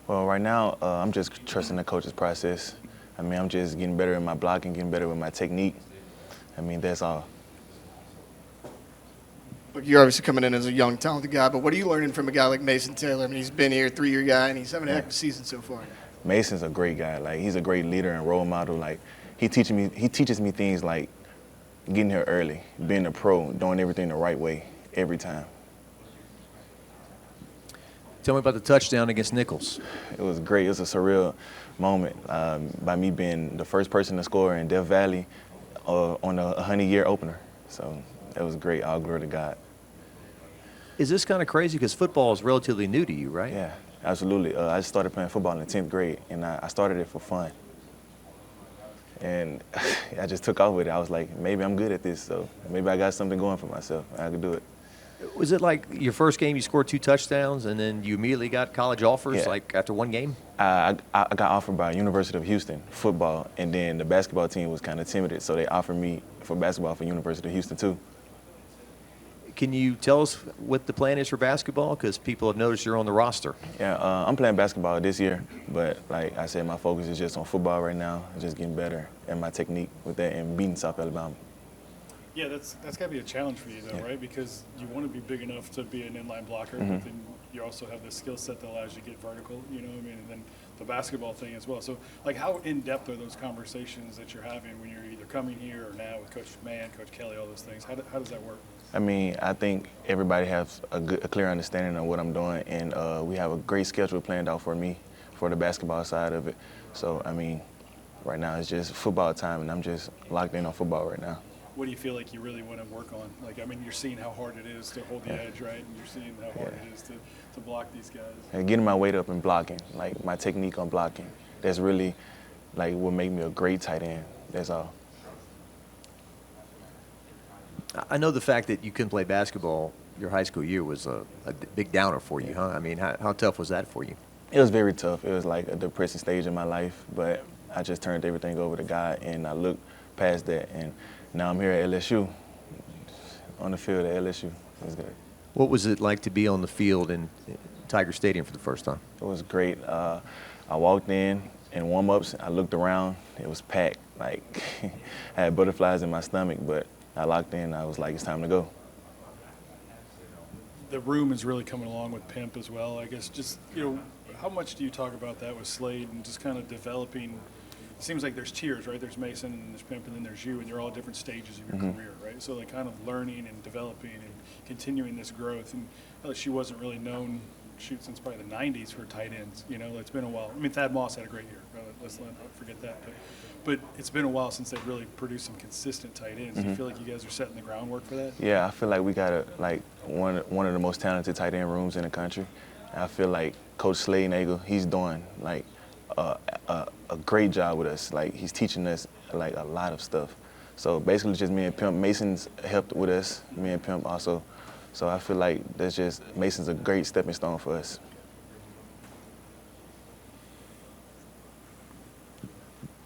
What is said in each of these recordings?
Well, right now, I'm just trusting the coach's process. I mean, I'm just getting better in my blocking, getting better with my technique. I mean, that's all. Look, you're obviously coming in as a young, talented guy, but what are you learning from a guy like Mason Taylor? I mean, he's been here, 3-year guy, and he's having a heck of a season so far. Mason's a great guy. Like, he's a great leader and role model. Like, he teaches me things like getting here early, being a pro, doing everything the right way every time. Tell me about the touchdown against Nichols. It was great. It was a surreal moment by me being the first person to score in Death Valley on a 100-year opener. So it was great. All glory to God. Is this kind of crazy because football is relatively new to you, right? Yeah, absolutely. I just started playing football in the 10th grade, and I started it for fun. And I just took off with it. I was like, maybe I'm good at this, so maybe I got something going for myself. I could do it. Was it like your first game you scored 2 touchdowns and then you immediately got college offers like after one game? I got offered by University of Houston football, and then the basketball team was kind of timid, so they offered me for basketball for University of Houston too. Can you tell us what the plan is for basketball? Because people have noticed you're on the roster. Yeah, I'm playing basketball this year, but like I said, my focus is just on football right now, just getting better and my technique with that and beating South Alabama. Yeah, that's got to be a challenge for you, though, right? Because you want to be big enough to be an inline blocker, Mm-hmm. but then you also have the skill set that allows you to get vertical, you know what I mean? And then the basketball thing as well. So, like, how in-depth are those conversations that you're having when you're either coming here or now with Coach Mann, Coach Kelly, all those things? How does that work? I mean, I think everybody has a clear understanding of what I'm doing, and we have a great schedule planned out for me for the basketball side of it. So, I mean, right now it's just football time, and I'm just locked in on football right now. What do you feel like you really want to work on? Like, I mean, you're seeing how hard it is to hold the edge, right? And you're seeing how hard it is to block these guys. And getting my weight up and blocking, like my technique on blocking, that's really like what make me a great tight end. That's all. I know the fact that you couldn't play basketball your high school year was a big downer for you, huh? I mean, how tough was that for you? It was very tough. It was like a depressing stage in my life, but I just turned everything over to God, and I looked past that, and now I'm here at LSU, on the field at LSU. It was good. What was it like to be on the field in Tiger Stadium for the first time? It was great. I walked in warm-ups. I looked around. It was packed. Like, I had butterflies in my stomach, but I locked in. I was like, it's time to go. The room is really coming along with Pimp as well. I guess just, you know, how much do you talk about that with Slade and just kind of developing? It seems like there's tiers, right? There's Mason and there's Pimp and then there's you, and you're all different stages of your career, right? So like kind of learning and developing and continuing this growth. And she wasn't really known, since probably the 90s for tight ends. You know, it's been a while. I mean, Thad Moss had a great year. Let's not forget that. But it's been a while since they've really produced some consistent tight ends. Do you feel like you guys are setting the groundwork for that? Yeah, I feel like we got one of the most talented tight end rooms in the country. I feel like Coach Slade Nagel, he's doing like a great job with us. Like, he's teaching us like a lot of stuff. So basically just me and Pimp. Mason's helped with us, me and Pimp also. So I feel like Mason's a great stepping stone for us.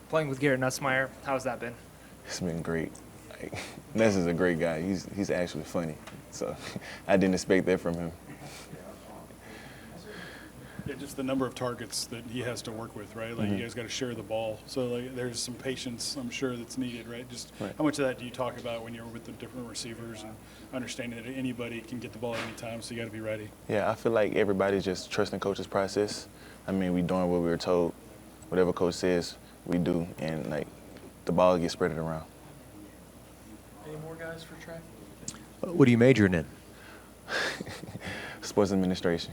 Playing with Garrett Nussmeier, how's that been? It's been great. Like, Ness is a great guy. He's actually funny. So I didn't expect that from him. Yeah, just the number of targets that he has to work with, right? Like, you guys got to share the ball. So, like, there's some patience, I'm sure, that's needed, right? Just how much of that do you talk about when you're with the different receivers and understanding that anybody can get the ball at any time, so you got to be ready? Yeah, I feel like everybody's just trusting coach's process. I mean, we doing what we were told. Whatever coach says, we do, and like the ball gets spread around. Any more guys for track? What are you majoring in? Sports administration.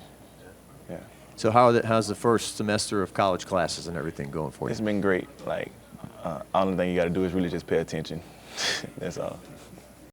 Yeah. So how's the first semester of college classes and everything going for you? It's been great. Like, only thing you got to do is really just pay attention. That's all.